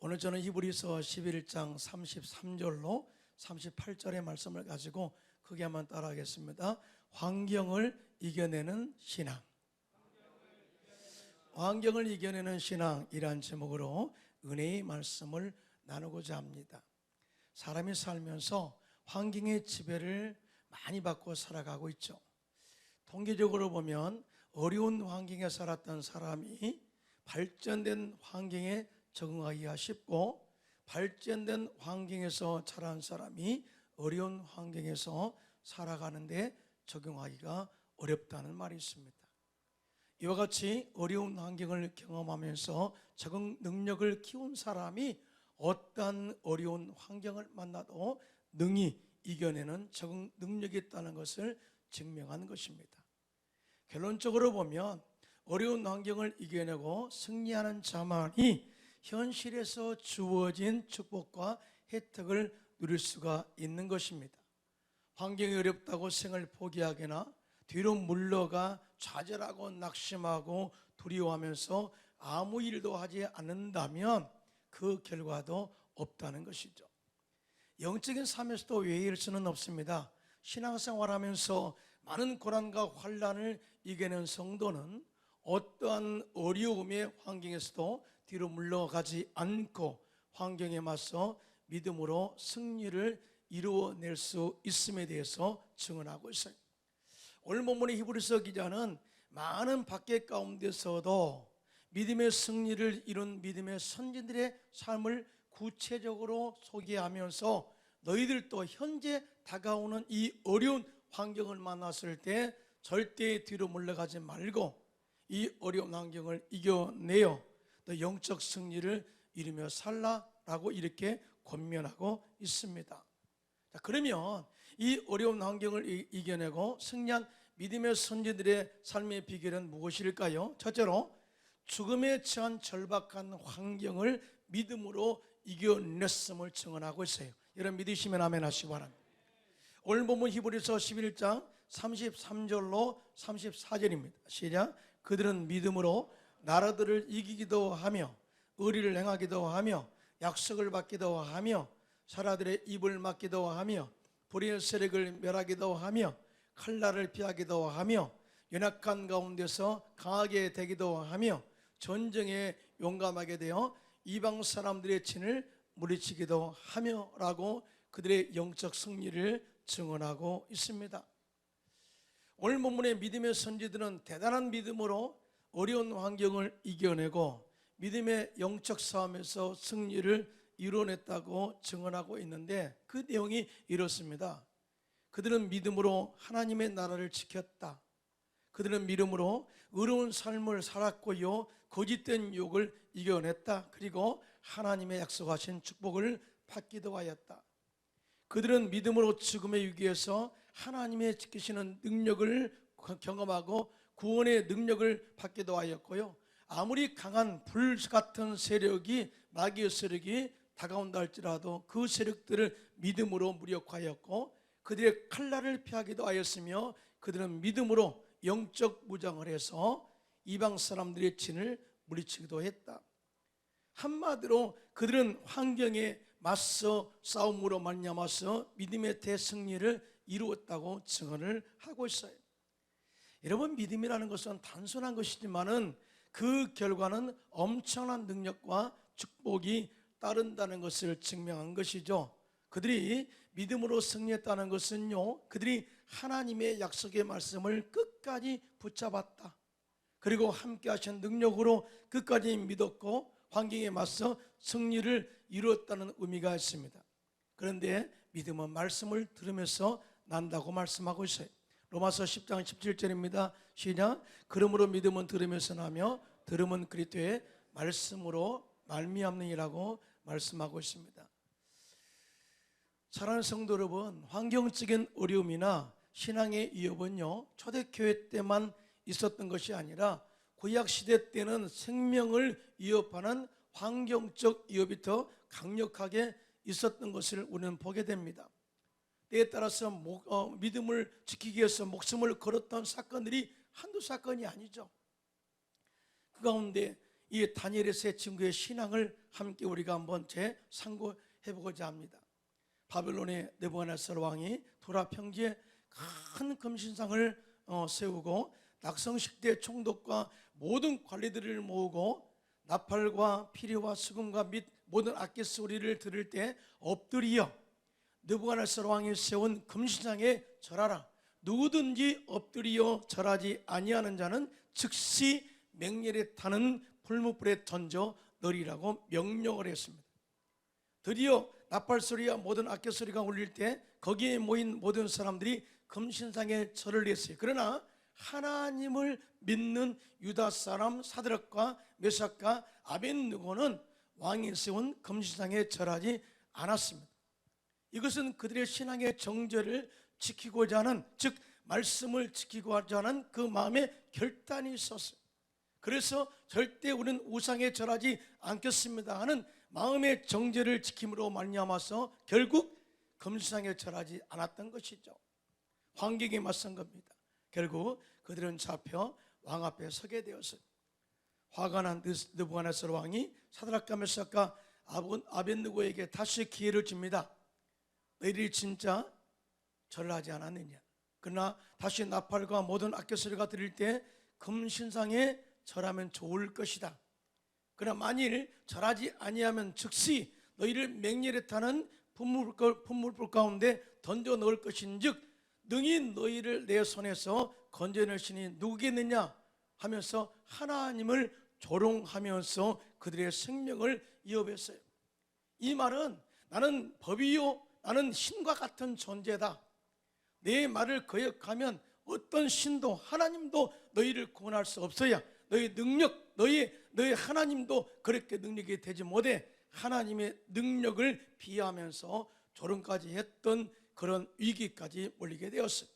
오늘 저는 히브리서 11장 33절로 38절의 말씀을 가지고 크게 한번 따라하겠습니다. 환경을 이겨내는 신앙. 환경을 이겨내는 신앙이란 제목으로 은혜의 말씀을 나누고자 합니다. 사람이 살면서 환경의 지배를 많이 받고 살아가고 있죠. 통계적으로 보면 어려운 환경에 살았던 사람이 발전된 환경에 적응하기가 쉽고, 발전된 환경에서 자란 사람이 어려운 환경에서 살아가는데 적용하기가 어렵다는 말이 있습니다. 이와 같이 어려운 환경을 경험하면서 적응 능력을 키운 사람이 어떠한 어려운 환경을 만나도 능히 이겨내는 적응 능력이 있다는 것을 증명한 것입니다. 결론적으로 보면 어려운 환경을 이겨내고 승리하는 자만이 현실에서 주어진 축복과 혜택을 누릴 수가 있는 것입니다. 환경이 어렵다고 생을 포기하거나 뒤로 물러가 좌절하고 낙심하고 두려워하면서 아무 일도 하지 않는다면 그 결과도 없다는 것이죠. 영적인 삶에서도 외일 수는 없습니다. 신앙생활하면서 많은 고난과 환난을 이겨낸 성도는 어떠한 어려움의 환경에서도 뒤로 물러가지 않고 환경에 맞서 믿음으로 승리를 이루어낼 수 있음에 대해서 증언하고 있어요. 오늘 본문의 히브리서 기자는 많은 박해 가운데서도 믿음의 승리를 이룬 믿음의 선진들의 삶을 구체적으로 소개하면서 너희들도 현재 다가오는 이 어려운 환경을 만났을 때 절대 뒤로 물러가지 말고 이 어려운 환경을 이겨내어 또 영적 승리를 이루며 살라라고 이렇게 권면하고 있습니다. 자, 그러면 이 어려운 환경을 이겨내고 승리한 믿음의 선지들의 삶의 비결은 무엇일까요? 첫째로 죽음에 처한 절박한 환경을 믿음으로 이겨냈음을 증언하고 있어요. 여러분 믿으시면 아멘 하시기 바랍니다. 오늘 본문 히브리서 11장 33절로 34절입니다. 시작. 그들은 믿음으로 나라들을 이기기도 하며 의리를 행하기도 하며 약속을 받기도 하며 사라들의 입을 막기도 하며 불의의 세력을 멸하기도 하며 칼날을 피하기도 하며 연약한 가운데서 강하게 되기도 하며 전쟁에 용감하게 되어 이방 사람들의 진을 물리치기도 하며 라고 그들의 영적 승리를 증언하고 있습니다. 오늘 본문의 믿음의 선지들은 대단한 믿음으로 어려운 환경을 이겨내고 믿음의 영적 싸움에서 승리를 이뤄냈다고 증언하고 있는데 그 내용이 이렇습니다. 그들은 믿음으로 하나님의 나라를 지켰다. 그들은 믿음으로 의로운 삶을 살았고요, 거짓된 유혹을 이겨냈다. 그리고 하나님의 약속하신 축복을 받기도 하였다. 그들은 믿음으로 죽음의 위기에서 하나님의 지키시는 능력을 경험하고 구원의 능력을 받기도 하였고요, 아무리 강한 불 같은 세력이, 마귀의 세력이 다가온다 할지라도 그 세력들을 믿음으로 무력화하였고 그들의 칼날을 피하기도 하였으며 그들은 믿음으로 영적 무장을 해서 이방 사람들의 진을 물리치기도 했다. 한마디로 그들은 환경에 맞서 싸움으로 말미암아서 믿음의 대승리를 이루었다고 증언을 하고 있어요. 여러분, 믿음이라는 것은 단순한 것이지만은 그 결과는 엄청난 능력과 축복이 따른다는 것을 증명한 것이죠. 그들이 믿음으로 승리했다는 것은요, 그들이 하나님의 약속의 말씀을 끝까지 붙잡았다. 그리고 함께 하신 능력으로 끝까지 믿었고 환경에 맞서 승리를 이루었다는 의미가 있습니다. 그런데 믿음은 말씀을 들으면서 난다고 말씀하고 있어요. 로마서 10장 17절입니다. 시작. 그러므로 믿음은 들으면서 나며 들음은 그리스도의 말씀으로 말미암느니라고 말씀하고 있습니다. 사랑하는 성도 여러분, 환경적인 어려움이나 신앙의 위협은요, 초대교회 때만 있었던 것이 아니라 구약시대 때는 생명을 위협하는 환경적 위협이 더 강력하게 있었던 것을 우리는 보게 됩니다. 때에 따라서 믿음을 지키기 위해서 목숨을 걸었던 사건들이 한두 사건이 아니죠. 그 가운데 이 다니엘의 세 친구의 신앙을 함께 우리가 한번 재상고해 보고자 합니다. 바벨론의 느부갓네살 왕이 도라 평지에 큰 금신상을 세우고 낙성식 때 총독과 모든 관리들을 모으고 나팔과 피리와 수금과 및 모든 악기 소리를 들을 때 엎드리어 느부갓네살 왕이 세운 금신상에 절하라. 누구든지 엎드리어 절하지 아니하는 자는 즉시 맹렬히 타는 풀무불에 던져 넣으리라고 명령을 했습니다. 드디어 나팔 소리와 모든 악기 소리가 울릴 때 거기에 모인 모든 사람들이 금신상에 절을 했어요. 그러나 하나님을 믿는 유다 사람 사드락과 메삭과 아벳느고는 왕이 세운 금신상에 절하지 않았습니다. 이것은 그들의 신앙의 정죄를 지키고자 하는, 즉 말씀을 지키고자 하는 그 마음에 결단이 있었어요. 그래서 절대 우리는 우상에 절하지 않겠습니다 하는 마음의 정죄를 지킴으로 말미암아서 결국 금신상에 절하지 않았던 것이죠. 환경에 맞선 겁니다. 결국 그들은 잡혀 왕 앞에 서게 되었어요. 화가 난 느부갓네살 왕이 사드락과 메삭과 아벳느고에게 다시 기회를 줍니다. 너희들이 진짜 절하지 않았느냐? 그러나 다시 나팔과 모든 악기 소리가 들릴 때 금신상에 절하면 좋을 것이다. 그러나 만일 절하지 아니하면 즉시 너희를 맹렬히 타는 분물불 가운데 던져 넣을 것인즉 능히 너희를 내 손에서 건져낼 신이 누구겠느냐 하면서 하나님을 조롱하면서 그들의 생명을 위협했어요. 이 말은 나는 법이요 나는 신과 같은 존재다. 내 말을 거역하면 어떤 신도 하나님도 너희를 구원할 수 없어야 너희 능력, 너희 하나님도 그렇게 능력이 되지 못해 하나님의 능력을 비하하면서 조롱까지 했던 그런 위기까지 몰리게 되었어요.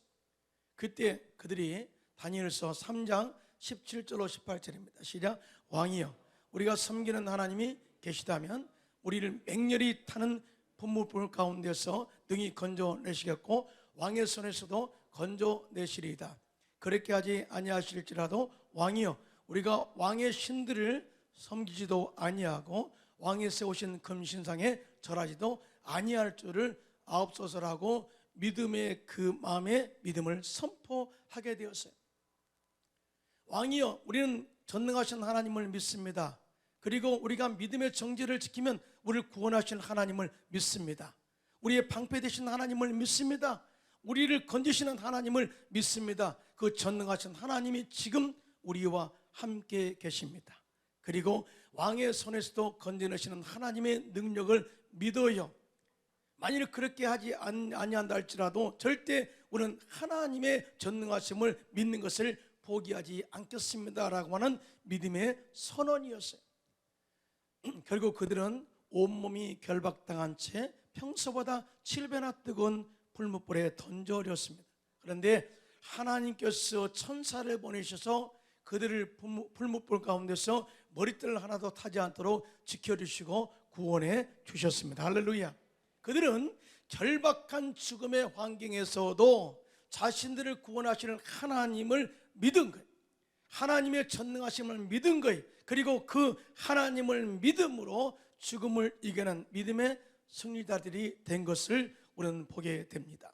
그때 그들이 다니엘서 3장 17절로 18절입니다. 시작. 왕이여 우리가 섬기는 하나님이 계시다면 우리를 맹렬히 타는 분물불 가운데서 능히 건져내시겠고 왕의 손에서도 건져내시리이다. 그렇게 하지 아니하실지라도 왕이여 우리가 왕의 신들을 섬기지도 아니하고 왕이 세우신 금신상에 절하지도 아니할 줄을 아옵소서라고 믿음의 그 마음의 믿음을 선포하게 되었어요. 왕이여 우리는 전능하신 하나님을 믿습니다. 그리고 우리가 믿음의 정죄를 지키면 우리를 구원하신 하나님을 믿습니다. 우리의 방패 되신 하나님을 믿습니다. 우리를 건지시는 하나님을 믿습니다. 그 전능하신 하나님이 지금 우리와 함께 계십니다. 그리고 왕의 손에서도 건져내시는 하나님의 능력을 믿어요. 만일 그렇게 하지 아니한다 할지라도 절대 우리는 하나님의 전능하심을 믿는 것을 포기하지 않겠습니다라고 하는 믿음의 선언이었어요. 결국 그들은 온몸이 결박당한 채 평소보다 7배나 뜨거운 풀무불에 던져버렸습니다. 그런데 하나님께서 천사를 보내셔서 그들을 풀무불 가운데서 머리털 하나도 타지 않도록 지켜주시고 구원해 주셨습니다. 할렐루야. 그들은 절박한 죽음의 환경에서도 자신들을 구원하시는 하나님을 믿은 거예요. 하나님의 전능하심을 믿은 거예요. 그리고 그 하나님을 믿음으로 죽음을 이겨낸 믿음의 승리자들이 된 것을 우리는 보게 됩니다.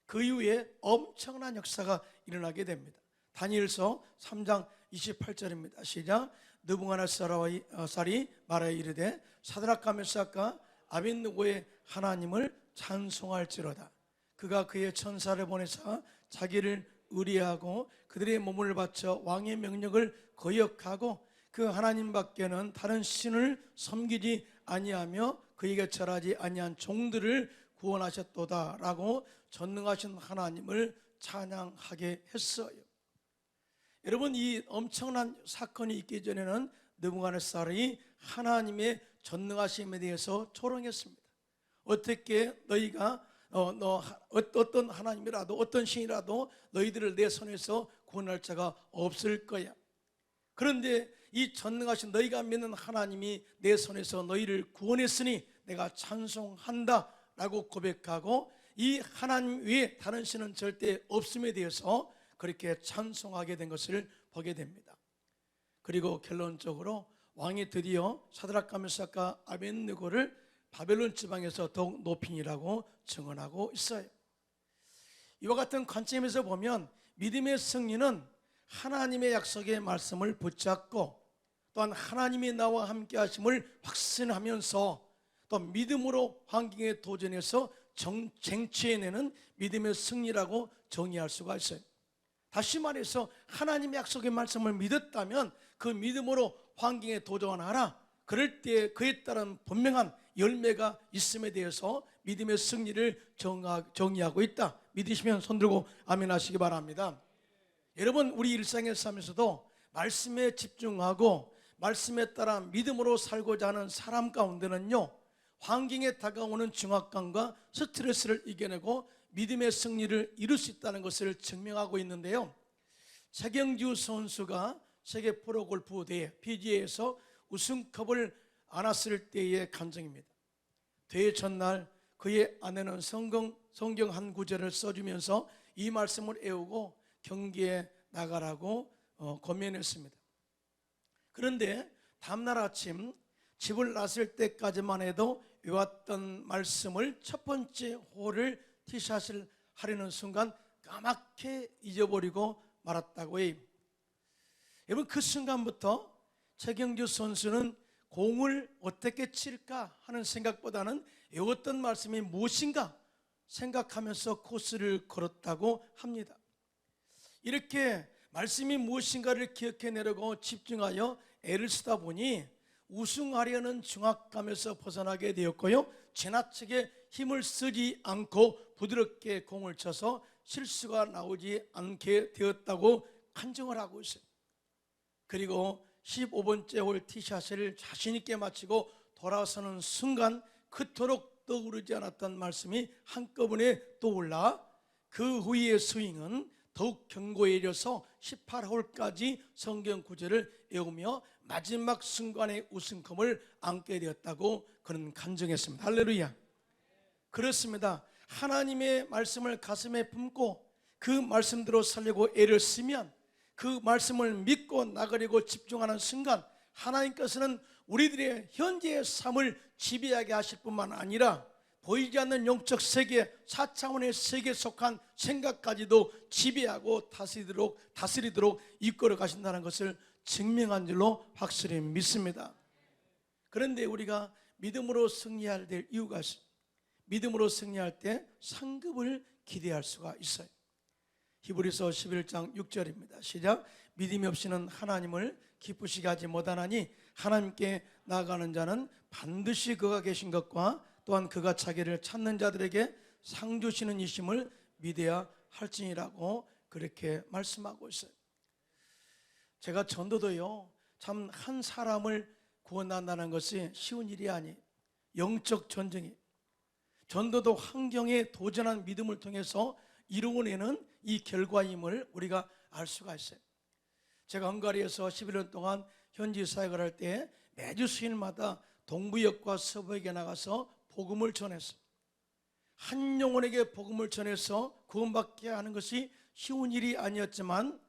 그 이후에 엄청난 역사가 일어나게 됩니다. 다니엘서 3장 28절입니다. 시작. 느부갓네살이 말하여 이르되 사드락과 메삭과 아벳느고의 하나님을 찬송할지로다. 그가 그의 천사를 보내사 자기를 의리하고 그들의 몸을 바쳐 왕의 명령을 거역하고 그 하나님 밖에는 다른 신을 섬기지 아니하며 그에게 절하지 아니한 종들을 구원하셨도다라고 전능하신 하나님을 찬양하게 했어요. 여러분, 이 엄청난 사건이 있기 전에는 느부갓네살이 하나님의 전능하심에 대해서 조롱했습니다. 어떻게 너희가 어떤 하나님이라도 어떤 신이라도 너희들을 내 손에서 구원할 자가 없을 거야. 그런데 이 전능하신 너희가 믿는 하나님이 내 손에서 너희를 구원했으니 내가 찬송한다 라고 고백하고 이 하나님 외에 다른 신은 절대 없음에 대해서 그렇게 찬송하게 된 것을 보게 됩니다. 그리고 결론적으로 왕이 드디어 사드락과 메삭과 아벳느고를 바벨론 지방에서 더욱 높이니라고 증언하고 있어요. 이와 같은 관점에서 보면 믿음의 승리는 하나님의 약속의 말씀을 붙잡고 또한 하나님이 나와 함께 하심을 확신하면서 또 믿음으로 환경에 도전해서 쟁취해내는 믿음의 승리라고 정의할 수가 있어요. 다시 말해서 하나님의 약속의 말씀을 믿었다면 그 믿음으로 환경에 도전하라. 그럴 때 그에 따른 분명한 열매가 있음에 대해서 믿음의 승리를 정의하고 있다. 믿으시면 손들고 아멘 하시기 바랍니다. 여러분, 우리 일상의 삶에서도 말씀에 집중하고 말씀에 따라 믿음으로 살고자 하는 사람 가운데는요, 환경에 다가오는 중압감과 스트레스를 이겨내고 믿음의 승리를 이룰 수 있다는 것을 증명하고 있는데요, 최경주 선수가 세계 프로골프 대회 PGA에서 우승컵을 안았을 때의 감정입니다. 대회 전날 그의 아내는 성경 한 구절을 써주면서 이 말씀을 외우고 경기에 나가라고 권면했습니다. 그런데 다음날 아침 집을 나설 때까지만 해도 외웠던 말씀을 첫 번째 홀을 티샷을 하려는 순간 까맣게 잊어버리고 말았다고 해요. 여러분, 그 순간부터 최경주 선수는 공을 어떻게 칠까 하는 생각보다는 외웠던 말씀이 무엇인가 생각하면서 코스를 걸었다고 합니다. 이렇게 말씀이 무엇인가를 기억해내려고 집중하여 애를 쓰다 보니 우승하려는 중압감에서 벗어나게 되었고요, 지나치게 힘을 쓰지 않고 부드럽게 공을 쳐서 실수가 나오지 않게 되었다고 간증을 하고 있어요. 그리고 15번째 홀 티샷을 자신 있게 마치고 돌아서는 순간 그토록 떠오르지 않았던 말씀이 한꺼번에 떠올라 그 후의 스윙은 더욱 견고해져서 18홀까지 성경 구절을 외우며 마지막 순간의 우승컵을 안게 되었다고 그는 간증했습니다. 할렐루야. 그렇습니다. 하나님의 말씀을 가슴에 품고 그 말씀대로 살려고 애를 쓰면, 그 말씀을 믿고 나가려고 집중하는 순간 하나님께서는 우리들의 현재의 삶을 지배하게 하실 뿐만 아니라 보이지 않는 영적 세계, 4차원의 세계에 속한 생각까지도 지배하고 다스리도록 이끌어 가신다는 것을 증명한 줄로 확실히 믿습니다. 그런데 우리가 믿음으로 승리해야 될 이유가 있습니다. 믿음으로 승리할 때 상급을 기대할 수가 있어요. 히브리서 11장 6절입니다. 시작. 믿음이 없이는 하나님을 기쁘시게 하지 못하나니 하나님께 나아가는 자는 반드시 그가 계신 것과 또한 그가 자기를 찾는 자들에게 상 주시는 이심을 믿어야 할지니라고 그렇게 말씀하고 있어요. 제가 전도도요, 참 한 사람을 구원한다는 것이 쉬운 일이 아니에요. 영적 전쟁이, 전도도 환경에 도전한 믿음을 통해서 이루어내는 이 결과임을 우리가 알 수가 있어요. 제가 헝가리에서 11년 동안 현지 사역을 할 때 매주 수요일마다 동부역과 서부역에 나가서 복음을 전했어요. 한 영혼에게 복음을 전해서 구원받게 하는 것이 쉬운 일이 아니었지만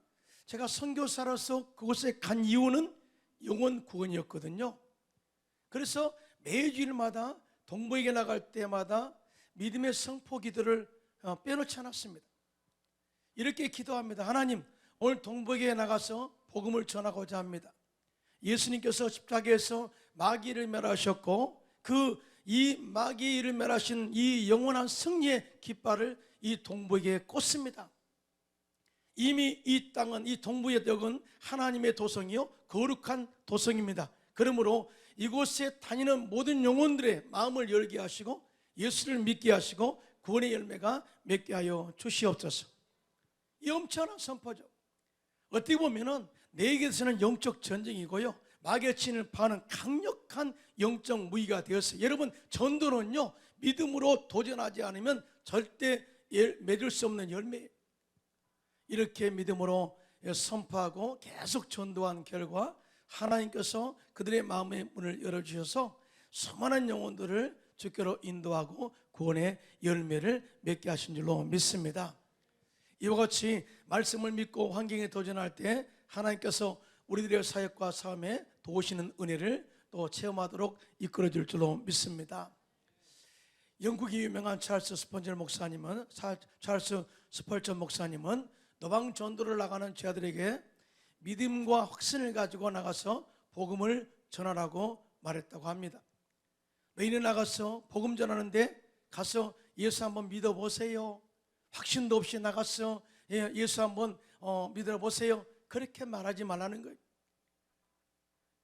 제가 선교사로서 그곳에 간 이유는 영혼 구원이었거든요. 그래서 매주일마다 동부역에 나갈 때마다 믿음의 성포 기도를 빼놓지 않았습니다. 이렇게 기도합니다. 하나님, 오늘 동부역에 나가서 복음을 전하고자 합니다. 예수님께서 십자가에서 마귀를 멸하셨고 이 마귀를 멸하신 이 영원한 승리의 깃발을 이 동부역에 꽂습니다. 이미 이 땅은, 이 동부역은 하나님의 도성이요 거룩한 도성입니다. 그러므로 이곳에 다니는 모든 영혼들의 마음을 열게 하시고 예수를 믿게 하시고 구원의 열매가 맺게 하여 주시옵소서. 이 엄청난 선포죠. 어떻게 보면은 내게서는 영적 전쟁이고요, 마귀의 진을 파는 강력한 영적 무기가 되었어요. 여러분, 전도는요 믿음으로 도전하지 않으면 절대 맺을 수 없는 열매예요. 이렇게 믿음으로 선포하고 계속 전도한 결과 하나님께서 그들의 마음의 문을 열어주셔서 수많은 영혼들을 주께로 인도하고 구원의 열매를 맺게 하신 줄로 믿습니다. 이와 같이 말씀을 믿고 환경에 도전할 때 하나님께서 우리들의 사역과 삶에 도우시는 은혜를 또 체험하도록 이끌어 줄 줄로 믿습니다. 영국이 유명한 찰스 스펄전 목사님은 노방 전도를 나가는 제자들에게 믿음과 확신을 가지고 나가서 복음을 전하라고 말했다고 합니다. 너희는 나가서 복음 전하는데 가서 예수 한번 믿어보세요. 확신도 없이 나가서 예수 한번 믿어보세요. 그렇게 말하지 말라는 거예요.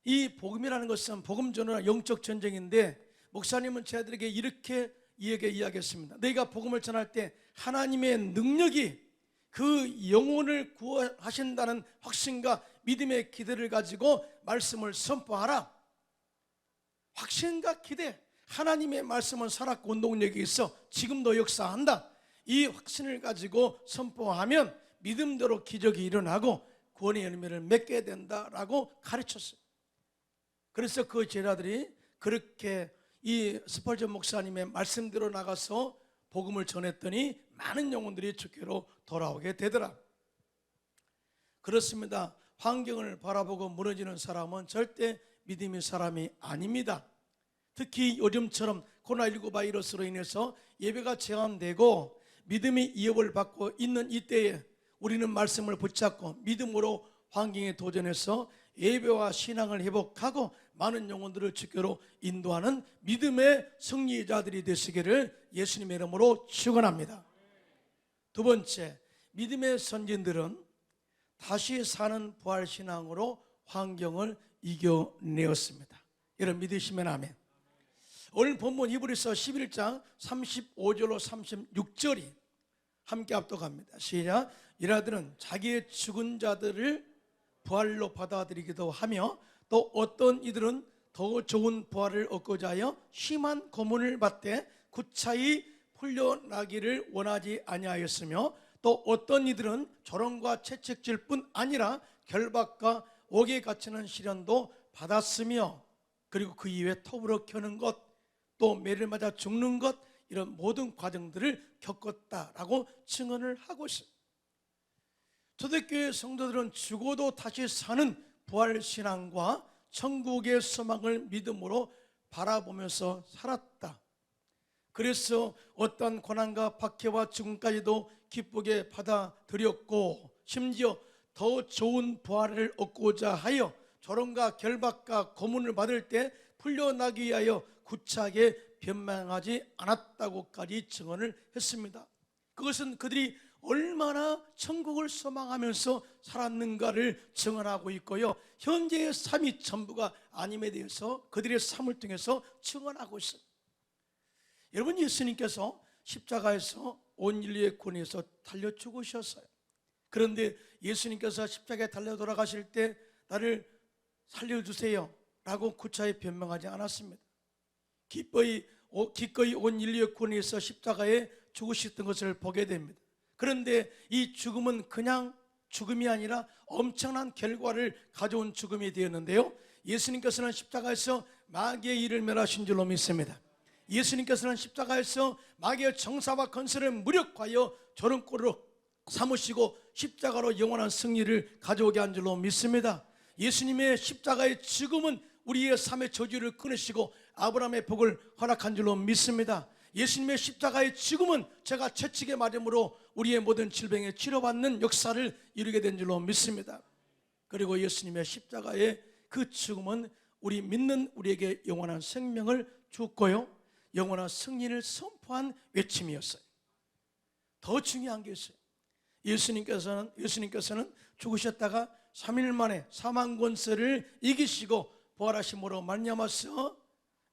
이 복음이라는 것은 복음 전하는 영적 전쟁인데, 목사님은 제자들에게 이렇게 이야기했습니다. 너희가 복음을 전할 때 하나님의 능력이 그 영혼을 구원하신다는 확신과 믿음의 기대를 가지고 말씀을 선포하라. 확신과 기대, 하나님의 말씀은 살았고 운동력이 있어 지금도 역사한다. 이 확신을 가지고 선포하면 믿음대로 기적이 일어나고 구원의 열매를 맺게 된다라고 가르쳤어요. 그래서 그 제자들이 그렇게 이 스펄전 목사님의 말씀대로 나가서 복음을 전했더니 많은 영혼들이 주께로 돌아오게 되더라. 그렇습니다. 환경을 바라보고 무너지는 사람은 절대 믿음의 사람이 아닙니다. 특히 요즘처럼 코로나19 바이러스로 인해서 예배가 제한되고 믿음이 위협을 받고 있는 이때에 우리는 말씀을 붙잡고 믿음으로 환경에 도전해서 예배와 신앙을 회복하고 많은 영혼들을 주께로 인도하는 믿음의 승리자들이 되시기를 예수님의 이름으로 축원합니다. 두 번째, 믿음의 선진들은 다시 사는 부활신앙으로 환경을 이겨내었습니다. 여러분 믿으시면 아멘. 오늘 본문 히브리서 11장 35절로 36절이 함께 압독합니다. 시작. 이라들은 자기의 죽은 자들을 부활로 받아들이기도 하며 또 어떤 이들은 더 좋은 부활을 얻고자 하여 심한 고문을 받되 구차히 풀려나기를 원하지 아니하였으며 또 어떤 이들은 조롱과 채찍질 뿐 아니라 결박과 옥에 갇히는 시련도 받았으며 그리고 그 이외에 톱으로 켜는 것 또 매를 맞아 죽는 것 이런 모든 과정들을 겪었다라고 증언을 하고 있습니다. 초대교회 성도들은 죽어도 다시 사는 부활신앙과 천국의 소망을 믿음으로 바라보면서 살았다. 그래서 어떤 고난과 박해와 죽음까지도 기쁘게 받아들였고 심지어 더 좋은 부활을 얻고자 하여 조롱과 결박과 고문을 받을 때 풀려나기 위하여 구차하게 변명하지 않았다고까지 증언을 했습니다. 그것은 그들이 얼마나 천국을 소망하면서 살았는가를 증언하고 있고요, 현재의 삶이 전부가 아님에 대해서 그들의 삶을 통해서 증언하고 있습니다. 여러분, 예수님께서 십자가에서 온 인류의 구원을 위해서 달려 죽으셨어요. 그런데 예수님께서 십자가에 달려 돌아가실 때 나를 살려주세요 라고 구차히 변명하지 않았습니다. 기꺼이 온 인류의 구원을 위해서 십자가에 죽으셨던 것을 보게 됩니다. 그런데 이 죽음은 그냥 죽음이 아니라 엄청난 결과를 가져온 죽음이 되었는데요, 예수님께서는 십자가에서 마귀의 일을 멸하신 줄로 믿습니다. 예수님께서는 십자가에서 마귀의 정사와 건설을 무력하여 조롱꼴로 삼으시고 십자가로 영원한 승리를 가져오게 한 줄로 믿습니다. 예수님의 십자가의 죽음은 우리의 삶의 저주를 끊으시고 아브라함의 복을 허락한 줄로 믿습니다. 예수님의 십자가의 죽음은 제가 채찍에 맞음으로 우리의 모든 질병에 치료받는 역사를 이루게 된 줄로 믿습니다. 그리고 예수님의 십자가의 그 죽음은 우리 믿는 우리에게 영원한 생명을 줬고요, 영원한 승리를 선포한 외침이었어요. 더 중요한 게 있어요. 예수님께서는 죽으셨다가 3일 만에 사망 권세를 이기시고 부활하심으로 말미암아서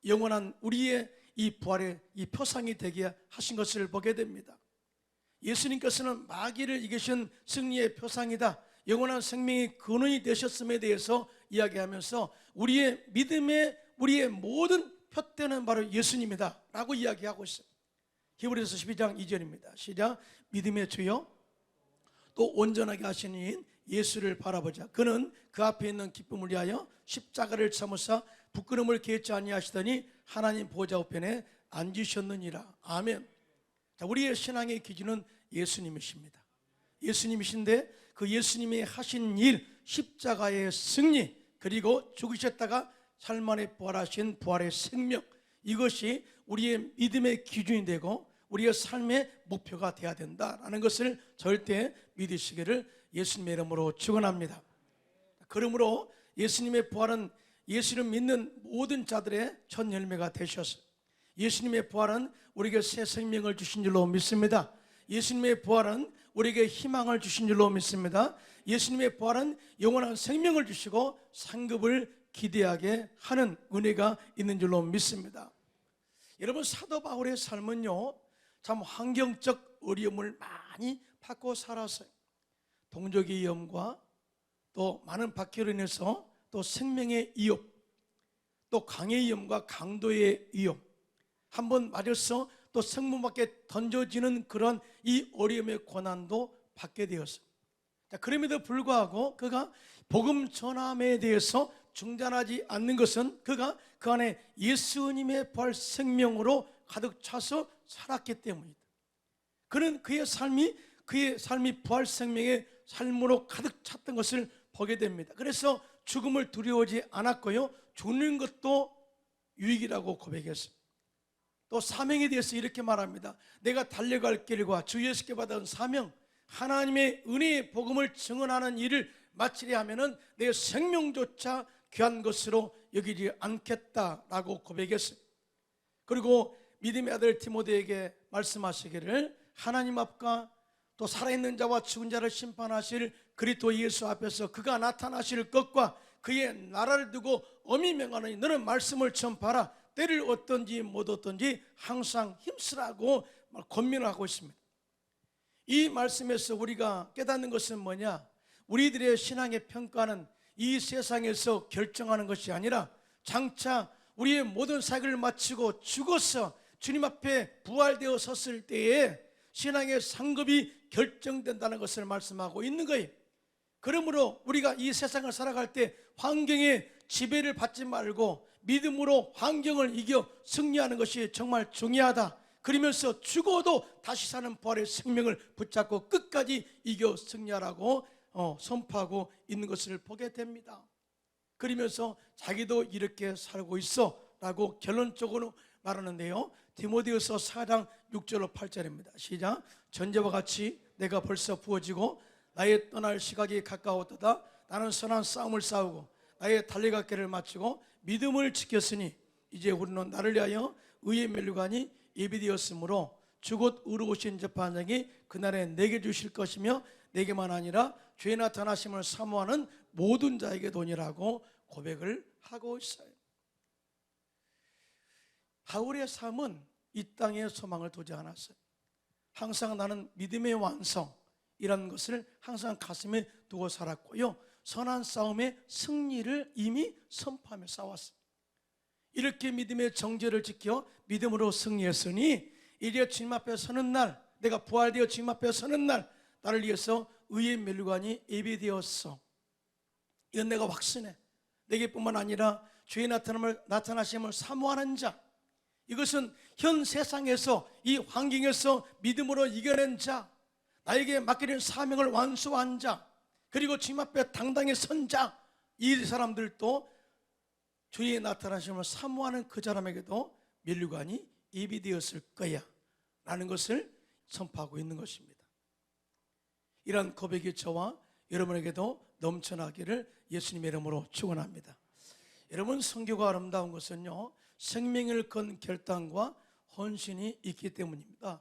영원한 우리의 이 부활의 이 표상이 되게 하신 것을 보게 됩니다. 예수님께서는 마귀를 이기신 승리의 표상이다, 영원한 생명의 근원이 되셨음에 대해서 이야기하면서 우리의 믿음의 우리의 모든 표대는 바로 예수님이다 라고 이야기하고 있어요. 히브리서 12장 2절입니다. 시작. 믿음의 주여 또 온전하게 하시는 이인 예수를 바라보자. 그는 그 앞에 있는 기쁨을 위하여 십자가를 참으사 부끄러움을 개치 아니하시더니 하나님 보좌 우편에 앉으셨느니라. 아멘. 자, 우리의 신앙의 기준은 예수님이십니다. 예수님이신데 그 예수님이 하신 일, 십자가의 승리, 그리고 죽으셨다가 사흘 만에 부활하신 부활의 생명, 이것이 우리의 믿음의 기준이 되고 우리의 삶의 목표가 되어야 된다라는 것을 절대 믿으시기를 예수님의 이름으로 축원합니다. 그러므로 예수님의 부활은 예수를 믿는 모든 자들의 첫 열매가 되셨어요. 예수님의 부활은 우리에게 새 생명을 주신 줄로 믿습니다. 예수님의 부활은 우리에게 희망을 주신 줄로 믿습니다. 예수님의 부활은 영원한 생명을 주시고 상급을 기대하게 하는 은혜가 있는 줄로 믿습니다. 여러분, 사도 바울의 삶은요, 참 환경적 어려움을 많이 받고 살았어요. 동족의 위험과 또 많은 박해로 인해서 또 생명의 위협, 또 강의 위험과 강도의 위험, 한번 맞아서 또 성문 밖에 던져지는 그런 이 어려움의 고난도 받게 되었어요. 그럼에도 불구하고 그가 복음 전함에 대해서 중단하지 않는 것은 그가 그 안에 예수님의 부활 생명으로 가득 차서 살았기 때문이다. 그는 그의 삶이 부활 생명의 삶으로 가득 찼던 것을 보게 됩니다. 그래서 죽음을 두려워하지 않았고요, 죽는 것도 유익이라고 고백했습니다. 또 사명에 대해서 이렇게 말합니다. 내가 달려갈 길과 주 예수께 받은 사명, 하나님의 은혜의 복음을 증언하는 일을 마치려 하면은 내 생명조차 귀한 것으로 여기지 않겠다라고 고백했어요. 그리고 믿음의 아들 디모데에게 말씀하시기를 하나님 앞과 또 살아있는 자와 죽은 자를 심판하실 그리스도 예수 앞에서 그가 나타나실 것과 그의 나라를 두고 엄히 명하노니 너는 말씀을 전파하라. 때를 얻든지 못 얻든지 항상 힘쓰라고 권면하고 있습니다. 이 말씀에서 우리가 깨닫는 것은 뭐냐? 우리들의 신앙의 평가는 이 세상에서 결정하는 것이 아니라 장차 우리의 모든 사역을 마치고 죽어서 주님 앞에 부활되어 섰을 때에 신앙의 상급이 결정된다는 것을 말씀하고 있는 거예요. 그러므로 우리가 이 세상을 살아갈 때 환경의 지배를 받지 말고 믿음으로 환경을 이겨 승리하는 것이 정말 중요하다. 그러면서 죽어도 다시 사는 부활의 생명을 붙잡고 끝까지 이겨 승리하라고 선포하고 있는 것을 보게 됩니다. 그러면서 자기도 이렇게 살고 있어 라고 결론적으로 말하는데요, 디모데후서 4장 6절로 8절입니다. 시작. 전제와 같이 내가 벌써 부어지고 나의 떠날 시각이 가까웠도다. 나는 선한 싸움을 싸우고 나의 달려갈 길을 마치고 믿음을 지켰으니 이제 우리는 나를 위하여 의의 면류관이 예비되었으므로 주곧 의로우신 재판장이 그날에 내게 주실 것이며 내게만 아니라 주의 나타나심을 사모하는 모든 자에게 도니라고 고백을 하고 있어요. 바울의 삶은 이 땅에 소망을 두지 않았어요. 항상 나는 믿음의 완성이라는 것을 항상 가슴에 두고 살았고요, 선한 싸움의 승리를 이미 선포하며 싸웠어요. 이렇게 믿음의 정죄를 지켜 믿음으로 승리했으니 이제 주님 앞에 서는 날, 내가 부활되어 주님 앞에 서는 날 나를 위해서 의의 면류관이 예비되었어. 이건 내가 확신해. 내게뿐만 아니라 주의 나타나심을 사모하는 자, 이것은 현 세상에서 이 환경에서 믿음으로 이겨낸 자, 나에게 맡겨진 사명을 완수한 자, 그리고 주님 앞에 당당히 선 자, 이 사람들도 주의 나타나심을 사모하는 그 사람에게도 면류관이 예비되었을 거야 라는 것을 선포하고 있는 것입니다. 이러한 고백이 저와 여러분에게도 넘쳐나기를 예수님의 이름으로 축원합니다. 여러분, 선교가 아름다운 것은요, 생명을 건 결단과 헌신이 있기 때문입니다.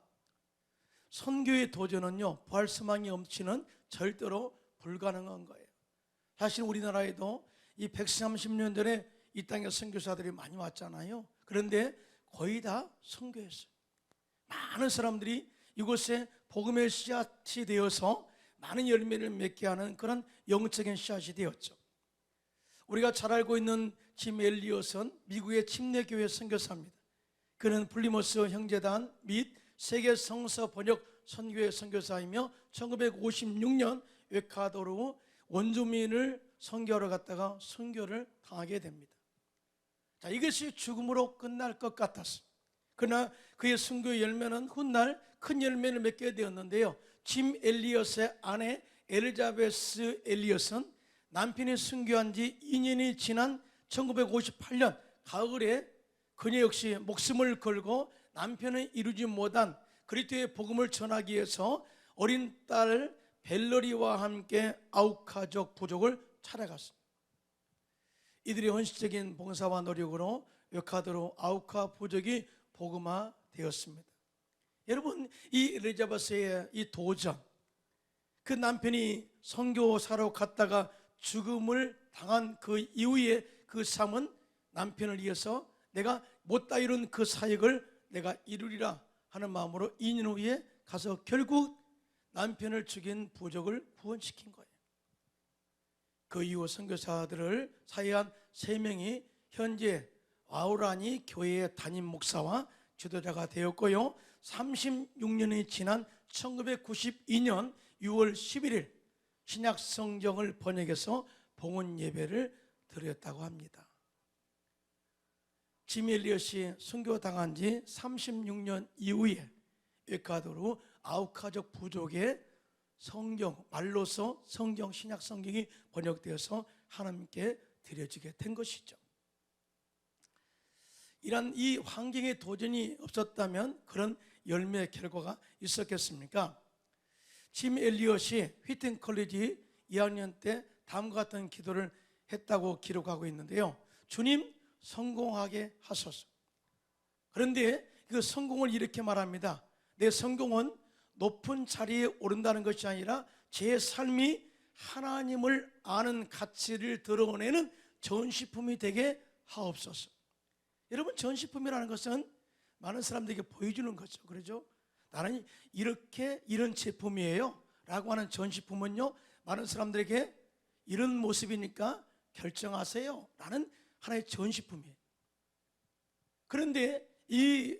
선교의 도전은요, 부활 소망이 없이는 절대로 불가능한 거예요. 사실 우리나라에도 이 130년 전에 이 땅에 선교사들이 많이 왔잖아요. 그런데 거의 다 선교했어요. 많은 사람들이 이곳에 복음의 씨앗이 되어서 많은 열매를 맺게 하는 그런 영적인 씨앗이 되었죠. 우리가 잘 알고 있는 짐 엘리엇은 미국의 침례교회 선교사입니다. 그는 플리머스 형제단 및 세계 성서 번역 선교회 선교사이며 1956년 에콰도르 원주민을 선교하러 갔다가 선교를 당하게 됩니다. 자, 이것이 죽음으로 끝날 것 같았어요. 그러나 그의 선교 열매는 훗날 큰 열매를 맺게 되었는데요, 짐 엘리엇의 아내 엘리자베스 엘리엇은 남편이 순교한 지 2년이 지난 1958년 가을에 그녀 역시 목숨을 걸고 남편은 이루지 못한 그리스도의 복음을 전하기 위해서 어린 딸 벨러리와 함께 아우카족 부족을 찾아갔습니다. 이들의 헌신적인 봉사와 노력으로 웨카도르 아우카 부족이 복음화되었습니다. 여러분, 이 엘리자베스의 이 도전, 그 남편이 선교사로 갔다가 죽음을 당한 그 이후에 그 삶은 남편을 위해서 내가 못다 이룬 그 사역을 내가 이루리라 하는 마음으로 2년 후에 가서 결국 남편을 죽인 부족을 구원시킨 거예요. 그 이후 선교사들을 사이한 3명이 현재 와우라니 교회의 담임 목사와 지도자가 되었고요. 36년이 지난 1992년 6월 11일 신약 성경을 번역해서 봉헌 예배를 드렸다고 합니다. 짐 엘리엇이 순교당한 지 36년 이후에 에콰도르 아우카족 부족의 성경, 말로서 성경, 신약 성경이 번역되어서 하나님께 드려지게 된 것이죠. 이런 이 환경의 도전이 없었다면 그런 열매 결과가 있었겠습니까? 짐 엘리엇이 휘튼 컬리지 2학년 때 다음과 같은 기도를 했다고 기록하고 있는데요. 주님, 성공하게 하소서. 그런데 그 성공을 이렇게 말합니다. 내 성공은 높은 자리에 오른다는 것이 아니라 제 삶이 하나님을 아는 가치를 드러내는 전시품이 되게 하옵소서. 여러분, 전시품이라는 것은 많은 사람들에게 보여주는 거죠. 그렇죠? 나는 이런 제품이에요 라고 하는 전시품은요, 많은 사람들에게 이런 모습이니까 결정하세요 라는 하나의 전시품이에요. 그런데 이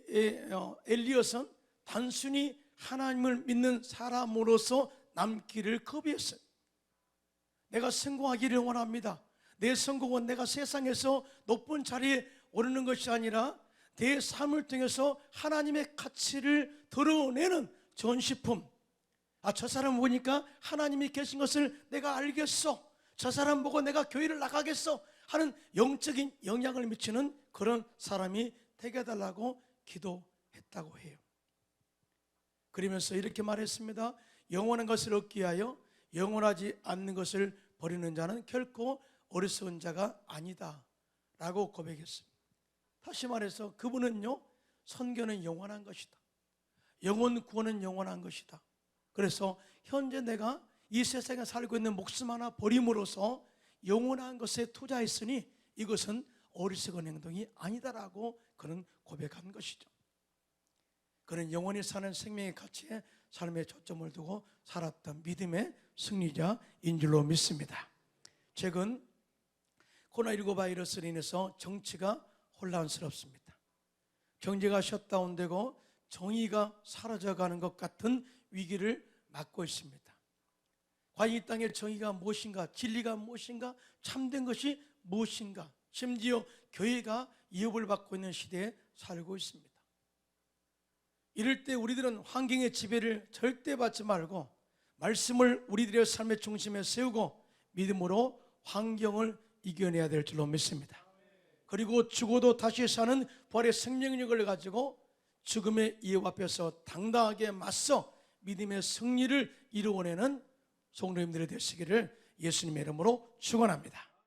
엘리엇은 단순히 하나님을 믿는 사람으로서 남기를 거부했어요. 내가 성공하기를 원합니다. 내 성공은 내가 세상에서 높은 자리에 오르는 것이 아니라 내 삶을 통해서 하나님의 가치를 드러내는 전시품. 저 사람 보니까 하나님이 계신 것을 내가 알겠어. 저 사람 보고 내가 교회를 나가겠어 하는 영적인 영향을 미치는 그런 사람이 되게 해달라고 기도했다고 해요. 그러면서 이렇게 말했습니다. 영원한 것을 얻기 위하여 영원하지 않는 것을 버리는 자는 결코 어리석은 자가 아니다 라고 고백했습니다. 다시 말해서 그분은요, 선교는 영원한 것이다. 영혼 구원은 영원한 것이다. 그래서 현재 내가 이 세상에 살고 있는 목숨 하나 버림으로써 영원한 것에 투자했으니 이것은 어리석은 행동이 아니다라고 그는 고백한 것이죠. 그는 영원히 사는 생명의 가치에 삶의 초점을 두고 살았던 믿음의 승리자인 줄로 믿습니다. 최근 코로나19 바이러스로 인해서 정치가 혼란스럽습니다. 경제가 셧다운되고 정의가 사라져가는 것 같은 위기를 맞고 있습니다. 과연 이 땅의 정의가 무엇인가, 진리가 무엇인가, 참된 것이 무엇인가, 심지어 교회가 위협을 받고 있는 시대에 살고 있습니다. 이럴 때 우리들은 환경의 지배를 절대 받지 말고 말씀을 우리들의 삶의 중심에 세우고 믿음으로 환경을 이겨내야 될 줄로 믿습니다. 그리고 죽어도 다시 사는 부활의 생명력을 가지고 죽음의 이유 앞에서 당당하게 맞서 믿음의 승리를 이루어내는 성도님들이 되시기를 예수님의 이름으로 축원합니다.